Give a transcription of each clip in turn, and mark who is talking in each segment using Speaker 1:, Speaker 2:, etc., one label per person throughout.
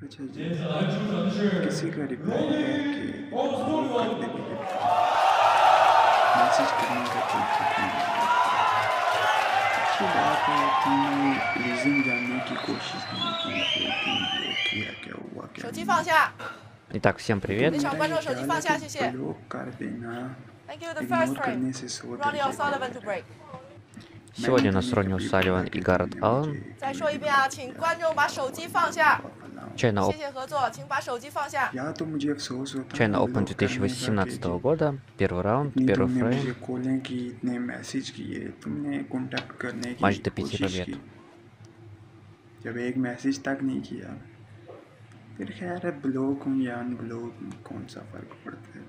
Speaker 1: अच्छा जी, किसी का रिप्लाई है कि ब्लॉक कर देने के बाद मैसेज करने का कोई हक नहीं है। अच्छी बात है, तुमने रीज़न जानने की कोशिश नहीं की कि क्यों ब्लॉक किया, क्या हुआ क्या
Speaker 2: 手机
Speaker 1: नहीं।
Speaker 2: 放下，
Speaker 3: Итак, всем
Speaker 2: 非
Speaker 3: привет.
Speaker 2: 常关注手机放下，谢谢。
Speaker 1: ब्लॉक कर देना
Speaker 2: Thank you. The first
Speaker 1: ignore
Speaker 2: frame.
Speaker 1: करने से 100
Speaker 2: Ronnie
Speaker 1: दर्जे
Speaker 2: O'Sullivan to
Speaker 1: बेहतर
Speaker 2: break.
Speaker 1: है।
Speaker 3: Сегодня у
Speaker 1: मैंने
Speaker 3: нас
Speaker 1: तो
Speaker 3: Ронни
Speaker 1: नहीं कभी बोला
Speaker 3: О'Салливан и
Speaker 1: कि
Speaker 3: Гаррет
Speaker 1: तुमने
Speaker 3: Аллен.
Speaker 1: मुझे
Speaker 2: 再
Speaker 1: क्यों
Speaker 2: 说一遍啊，请
Speaker 1: इग्नोर
Speaker 2: 观众把手机放下。
Speaker 1: किया, फलाऊं।
Speaker 3: China
Speaker 2: 谢谢合作，请把手机放下。
Speaker 1: या तो मुझे अफसोस होता है
Speaker 3: China Open
Speaker 1: ब्लॉक करने का कि
Speaker 3: 2018 года. Первый раунд,
Speaker 1: इतनी
Speaker 3: первый
Speaker 1: तुमने मुझे
Speaker 3: фрейм.
Speaker 1: कॉलें की, इतने मैसेज किए, तुमने कांटेक्ट करने की
Speaker 3: Матч до 5
Speaker 1: कोशिश
Speaker 3: побед.
Speaker 1: की, जब एक मैसेज तक नहीं किया, फिर खैर है ब्लॉक हूँ या अनब्लॉक हूँ, कौन सा फ़र्क पड़ता है।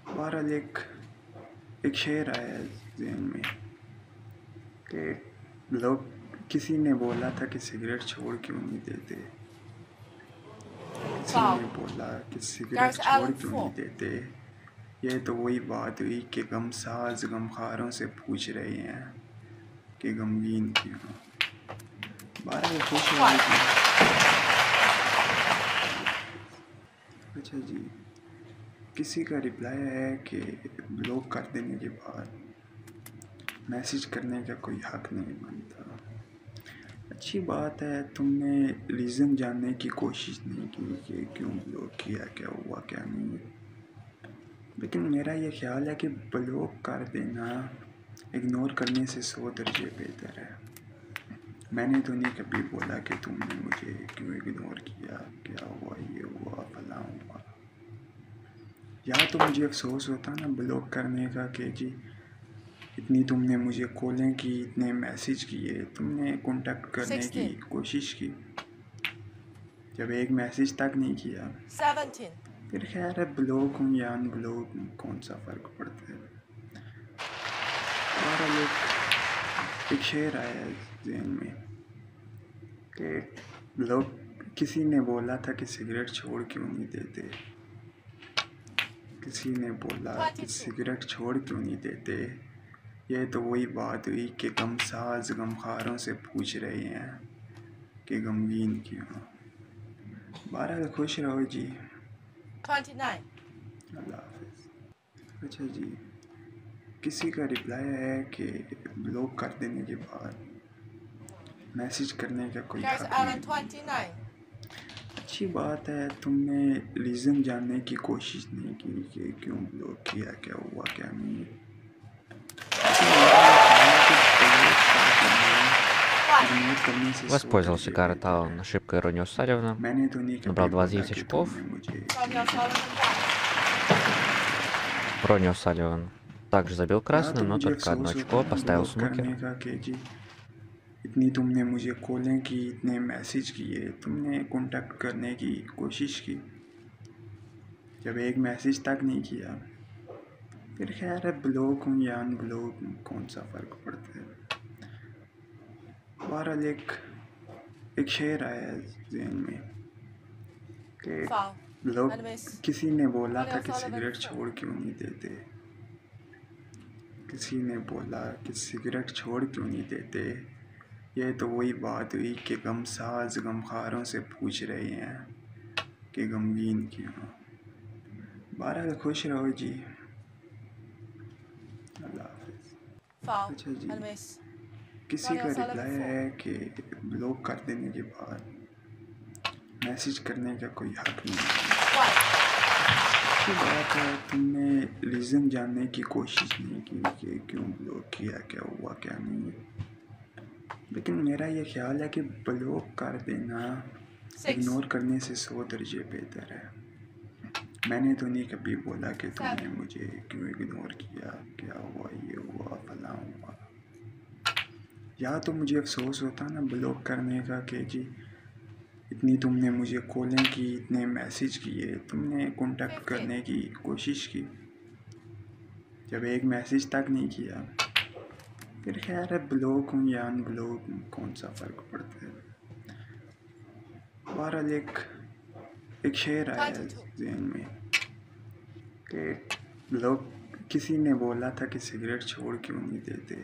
Speaker 1: बहरहाल एक शेर आया ज़हन में कि लोग, किसी ने बोला था कि सिगरेट छोड़ क्यों नहीं देते, किसी ने बोला कि सिगरेट छोड़ क्यों नहीं देते। ये तो वही बात हुई कि गमसाज गमखारों से पूछ रहे हैं कि गमगीन क्यों हो। 12 खुश हो गई। अच्छा जी, किसी का रिप्लाई है कि ब्लॉक कर देने के बाद मैसेज करने का कोई हक नहीं बनता। अच्छी बात है, तुमने रीज़न जानने की कोशिश नहीं की कि क्यों ब्लॉक किया, क्या हुआ क्या नहीं। लेकिन मेरा ये ख्याल है कि ब्लॉक कर देना इग्नोर करने से 100 दर्जे बेहतर है। मैंने तो नहीं कभी बोला कि तुमने मुझे क्यों इग्नोर किया, क्या हुआ, ये हुआ, फलां हुआ। या तो मुझे अफसोस होता ना ब्लॉक करने का कि जी इतनी तुमने मुझे कॉलें की, इतने मैसेज किए, तुमने कांटेक्ट करने की कोशिश की, जब एक मैसेज तक नहीं किया,
Speaker 2: 17.
Speaker 1: फिर खैर है ब्लॉक हूँ या अनब्लॉक हूँ, कौन सा फ़र्क पड़ता है। और एक शेर आया ज़हन में कि लोग, किसी ने बोला था कि सिगरेट छोड़ क्यों नहीं देते, किसी ने बोला कि सिगरेट छोड़ क्यों नहीं देते। ये तो वही बात हुई कि गमसाज गमखारों से पूछ रहे हैं कि गमगीन क्यों हो। 12 खुश रहो जी।
Speaker 2: 29.
Speaker 1: अल्लाह हाफिज़। अच्छा जी, किसी का रिप्लाई है कि ब्लॉक कर देने के बाद मैसेज करने का कोई
Speaker 2: There's
Speaker 1: हक
Speaker 2: Alan,
Speaker 1: नहीं।
Speaker 2: 29.
Speaker 1: अच्छी बात है, तुमने रीज़न जानने की कोशिश नहीं की कि क्यों ब्लॉक किया, क्या हुआ क्या नहीं।
Speaker 3: Воспользовался Гаррет Аллен ошибкой Ронни О'Салливана. Набрал 29 очков. Ронни О'Салливан также забил красный, но только одно очко, поставил снукер.
Speaker 1: इतनी तुमने मुझे कॉलें की, इतने मैसेज किए, तुमने कांटेक्ट करने की कोशिश की, जब एक मैसेज तक नहीं किया, फिर खैर है ब्लॉक हूँ या अनब्लॉक हूँ, कौन सा फ़र्क पड़ता है। बहरहाल एक शेर आया ज़हन में कि लोग, किसी ने बोला था कि सिगरेट छोड़ क्यों नहीं देते, किसी ने बोला कि सिगरेट छोड़ क्यों नहीं देते। ये तो वही बात हुई कि गमसाज गमखारों से पूछ रहे हैं कि गमगीन क्यों हो। 12 खुश रहो जी। अल्लाह हाफिज़। अच्छा जी, किसी का रिप्लाई है कि ब्लॉक कर देने के बाद मैसेज करने का कोई हक नहीं है। अच्छी बात है, तुमने रीज़न जानने की कोशिश नहीं की कि क्यों ब्लॉक किया, क्या हुआ क्या नहीं। लेकिन मेरा ये ख्याल है कि ब्लॉक कर देना इग्नोर करने से 100 दर्जे बेहतर है। मैंने तो नहीं कभी बोला कि तुमने मुझे क्यों इग्नोर किया, क्या हुआ, ये हुआ, फलां हुआ। या तो मुझे अफसोस होता ना ब्लॉक करने का कि जी इतनी तुमने मुझे कॉलें की, इतने मैसेज किए, तुमने कांटेक्ट करने की कोशिश की, जब एक मैसेज तक नहीं किया, फिर खैर है ब्लॉक हूँ या अनब्लॉक हूँ, कौन सा फ़र्क पड़ता है। बहरहाल एक शेर आया ज़हन में कि लोग, किसी ने बोला था कि सिगरेट छोड़ क्यों नहीं देते,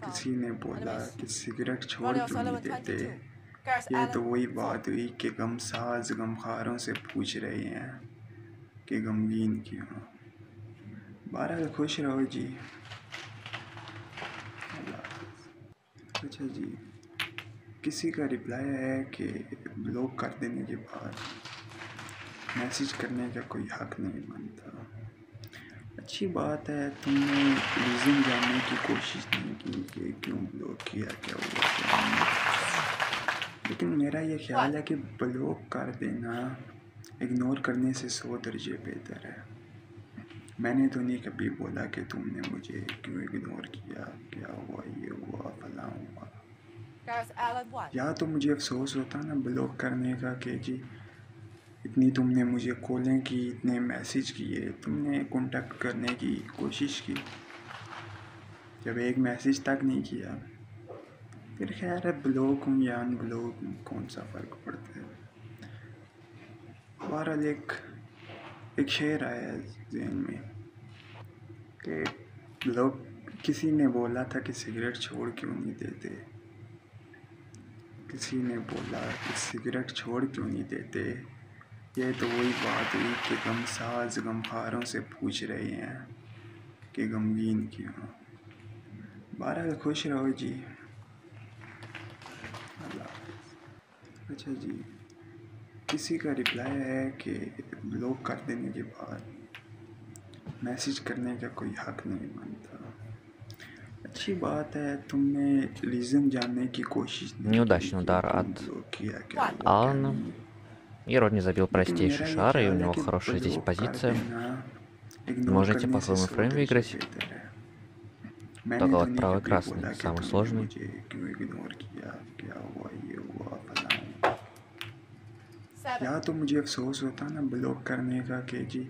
Speaker 1: किसी ने बोला कि सिगरेट छोड़ क्यों नहीं देते।
Speaker 2: Gareth
Speaker 1: ये तो
Speaker 2: Allen,
Speaker 1: वही
Speaker 2: 4.
Speaker 1: बात हुई कि गमसाज गमखारों से पूछ रहे हैं कि गमगीन क्यों। बहरहाल खुश रहो जी। अच्छा जी, किसी का रिप्लाई है कि ब्लॉक कर देने के बाद मैसेज करने का कोई हक नहीं बनता। अच्छी बात है, तुमने रीज़न जानने की कोशिश नहीं की कि क्यों ब्लॉक किया, क्या हुआ क्या नहीं। लेकिन मेरा ये ख्याल है कि ब्लॉक कर देना इग्नोर करने से 100 दर्जे बेहतर है। मैंने तो नहीं कभी बोला कि तुमने मुझे क्यों इग्नोर किया, क्या हुआ, ये हुआ, फलां हुआ।
Speaker 2: Gareth Allen, 1.
Speaker 1: या तो मुझे अफसोस होता ना ब्लॉक करने का कि जी इतनी तुमने मुझे कॉलें की, इतने मैसेज किए, तुमने कांटेक्ट करने की कोशिश की, जब एक मैसेज तक नहीं किया, फिर खैर है ब्लॉक हूँ या अनब्लॉक हूँ, कौन सा फ़र्क पड़ता है। बहरहाल एक शेर आया ज़हन में कि लोग, किसी ने बोला था कि सिगरेट छोड़ क्यों नहीं देते, किसी ने बोला कि सिगरेट छोड़ क्यों नहीं देते। ये तो वही बात हुई कि गमसाज गमखारों से पूछ रहे हैं कि गमगीन क्यों। बहरहाल खुश रहो जी। अल्लाह हाफ़िज़। अच्छा जी, किसी का रिप्लाई है कि ब्लॉक कर देने के बाद मैसेज करने का कोई हक नहीं बनता। अच्छी बात है, तुमने रीज़न जानने की कोशिश नहीं की
Speaker 3: Неудачный
Speaker 1: कि
Speaker 3: удар
Speaker 1: क्यों
Speaker 3: от
Speaker 1: ब्लॉक किया, क्या हुआ क्या
Speaker 3: Алана.
Speaker 1: नहीं।
Speaker 3: И Родни забил
Speaker 1: लेकिन
Speaker 3: простейший
Speaker 1: मेरा ये
Speaker 3: шар, и у
Speaker 1: ख्याल है
Speaker 3: него
Speaker 1: कि
Speaker 3: хорошая здесь
Speaker 1: ब्लॉक कर
Speaker 3: позиция.
Speaker 1: देना इग्नोर
Speaker 3: Можете
Speaker 1: करने
Speaker 3: по
Speaker 1: से
Speaker 3: своему
Speaker 1: 100
Speaker 3: फ्рейм
Speaker 1: दर्जे
Speaker 3: выиграть.
Speaker 1: बेहतर है। मैंने
Speaker 3: Только
Speaker 1: तो
Speaker 3: вот
Speaker 1: नहीं
Speaker 3: правый
Speaker 1: कभी
Speaker 3: красный,
Speaker 1: बोला कि
Speaker 3: самый
Speaker 1: तुमने
Speaker 3: сложный.
Speaker 1: मुझे क्यों इग्नोर किया, क्या हुआ, ये हुआ, फलां हुआ।
Speaker 2: 7.
Speaker 1: या तो मुझे अफसोस होता ना ब्लॉक करने का कि जी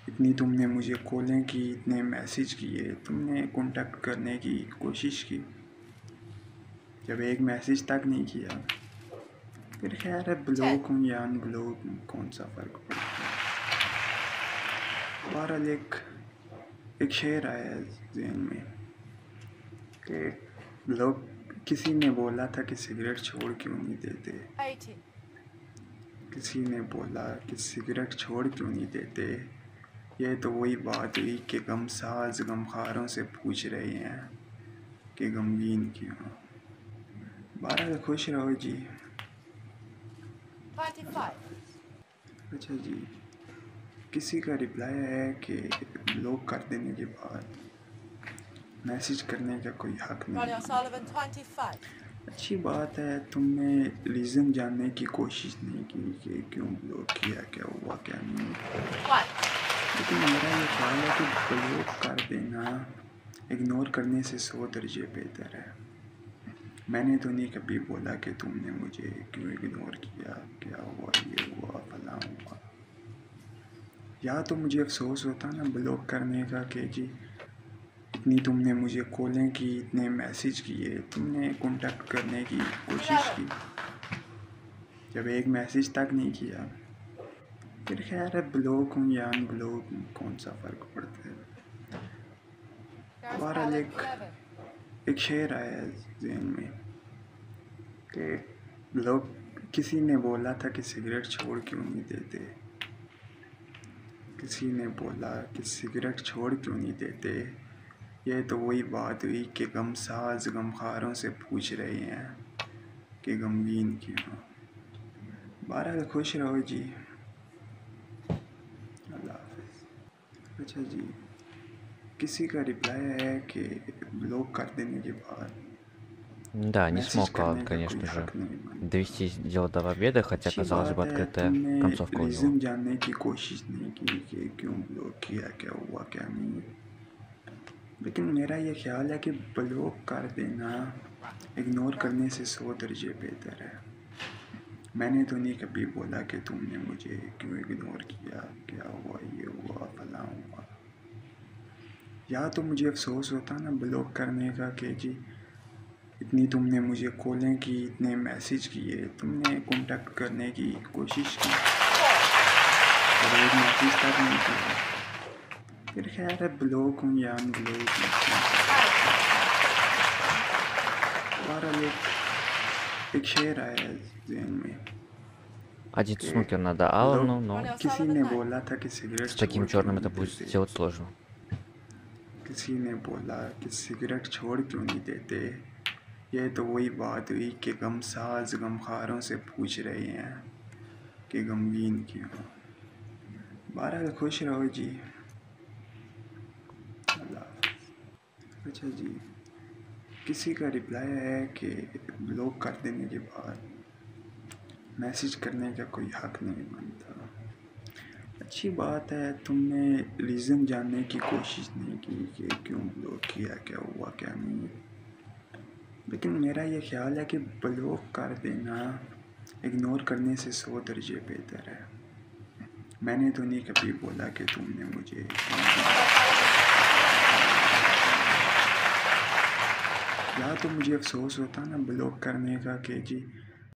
Speaker 1: इतनी तुमने मुझे कॉलें की, इतने मैसेज किए, तुमने कांटेक्ट करने की कोशिश की, जब एक मैसेज तक नहीं किया, फिर खैर है ब्लॉक हूँ या अनब्लॉक हूँ, कौन सा फ़र्क पड़ता है। बहरहाल एक शेर आया ज़हन में कि लोग, किसी ने बोला था कि सिगरेट छोड़ क्यों नहीं देते,
Speaker 2: 18.
Speaker 1: किसी ने बोला कि सिगरेट छोड़ क्यों नहीं देते। ये तो वही बात हुई कि गमसाज गमखारों से पूछ रहे हैं कि गमगीन क्यों। बहरहाल खुश रहो जी।
Speaker 2: 25.
Speaker 1: अच्छा जी, किसी का रिप्लाई है कि ब्लॉक कर देने के बाद मैसेज करने का कोई हक नहीं
Speaker 2: Ronnie
Speaker 1: बनता।
Speaker 2: O'Sullivan, 25.
Speaker 1: अच्छी बात है, तुमने रीज़न जानने की कोशिश नहीं की कि क्यों ब्लॉक किया, क्या हुआ क्या नहीं।
Speaker 2: 1.
Speaker 1: लेकिन मेरा ये ख्याल है कि ब्लॉक कर देना इग्नोर करने से 100 दर्जे बेहतर है। मैंने तो नहीं कभी बोला कि तुमने मुझे क्यों इग्नोर किया, क्या हुआ, ये हुआ, फलां हुआ। या तो मुझे अफसोस होता ना ब्लॉक करने का कि जी इतनी तुमने मुझे कॉलें की, इतने मैसेज किए, तुमने कांटेक्ट करने की कोशिश की, जब एक मैसेज तक नहीं किया, फिर खैर है ब्लॉक हूँ या अनब्लॉक हूँ, कौन सा फ़र्क पड़ता है।
Speaker 2: Gareth
Speaker 1: बहरहाल
Speaker 2: Allen, 11.
Speaker 1: एक शेर आया ज़हन में कि लोग, किसी ने बोला था कि सिगरेट छोड़ क्यों नहीं देते, किसी ने बोला कि सिगरेट छोड़ क्यों नहीं देते। ये तो वही बात हुई कि गमसाज गमखारों से पूछ रहे हैं कि गमगीन क्यों। बहरहाल खुश रहो जी। अल्लाह हाफ़िज़। अच्छा जी, किसी का रिप्लाई है कि ब्लॉक कर देने के बाद
Speaker 3: Да, не
Speaker 1: मैसेज
Speaker 3: смог он,
Speaker 1: करने का कोई
Speaker 3: конечно же,
Speaker 1: हक नहीं बनता।
Speaker 3: довести дело до победы, хотя,
Speaker 1: अच्छी
Speaker 3: казалось
Speaker 1: बात
Speaker 3: бы,
Speaker 1: है,
Speaker 3: открытая
Speaker 1: तुमने
Speaker 3: концовка у него.
Speaker 1: रीज़न जानने की कोशिश नहीं की कि क्यों ब्लॉक किया, क्या हुआ क्या नहीं। लेकिन मेरा ये ख्याल है कि ब्लॉक कर देना इग्नोर करने से 100 दर्जे बेहतर है। मैंने तो नहीं कभी बोला कि तुमने मुझे क्यों इग्नोर किया, क्या हुआ, ये हुआ, फलां हुआ। या तो मुझे अफसोस होता ना ब्लॉक करने का कि जी इतनी तुमने मुझे कॉलें की, इतने मैसेज किए, तुमने कांटेक्ट करने की कोशिश की, और एक मैसेज तक नहीं किया, फिर खैर है ब्लॉक हूँ या अनब्लॉक हूँ।
Speaker 2: 5.
Speaker 1: 12 एक शेर आया है ज़हन में
Speaker 3: Один
Speaker 1: कि
Speaker 3: снукер надо Алану, но
Speaker 1: किसी ने बोला था कि सिगरेट
Speaker 3: с таким
Speaker 1: छोड़ क्यों
Speaker 3: черным
Speaker 1: नहीं
Speaker 3: это будет
Speaker 1: देते
Speaker 3: сделать сложно.
Speaker 1: किसी ने बोला कि सिगरेट छोड़ क्यों नहीं देते ये तो वही बात हुई कि गमसाज गमखारों से पूछ रहे हैं कि गमगीन क्यों। बहरहाल खुश रहो जी। अल्लाह हाफ़िज़। अच्छा जी, किसी का रिप्लाई है कि ब्लॉक कर देने के बाद मैसेज करने का कोई हक नहीं बनता। अच्छी बात है, तुमने रीज़न जानने की कोशिश नहीं की कि क्यों ब्लॉक किया, क्या हुआ क्या नहीं। लेकिन मेरा ये ख्याल है कि ब्लॉक कर देना इग्नोर करने से 100 दर्जे बेहतर है। मैंने तो नहीं कभी बोला कि तुमने मुझे या तो मुझे अफसोस होता ना ब्लॉक करने का कि जी